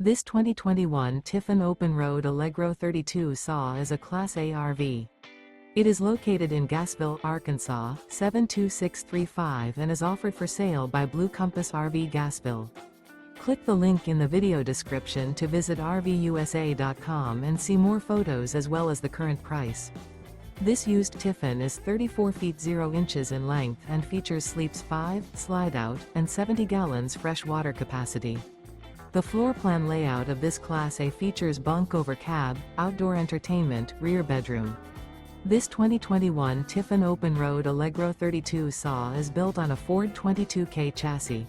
This 2021 Tiffin Open Road Allegro 32 SAW is a Class A RV. It is located in Gassville, Arkansas, 72635 and is offered for sale by Blue Compass RV Gassville. Click the link in the video description to visit RVUSA.com and see more photos as well as the current price. This used Tiffin is 34 feet 0 inches in length and features sleeps 5, Slideout, and 70 gallons fresh water capacity. The floor plan layout of this Class A features bunk over cab, outdoor entertainment, rear bedroom. This 2021 Tiffin Open Road Allegro 32 SAW is built on a Ford 22K chassis.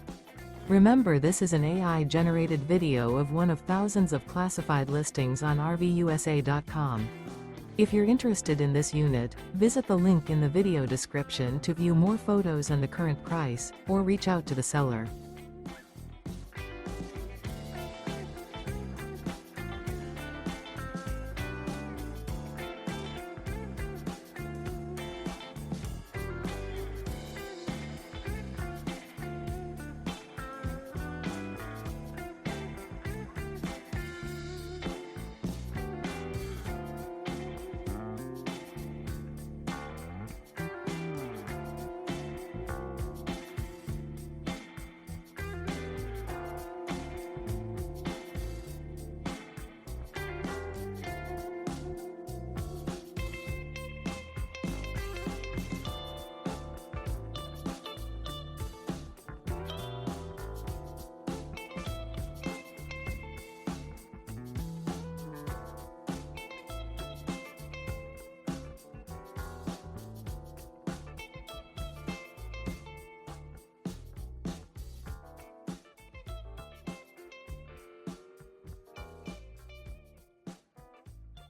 Remember, this is an AI-generated video of one of thousands of classified listings on RVUSA.com. If you're interested in this unit, visit the link in the video description to view more photos and the current price, or reach out to the seller.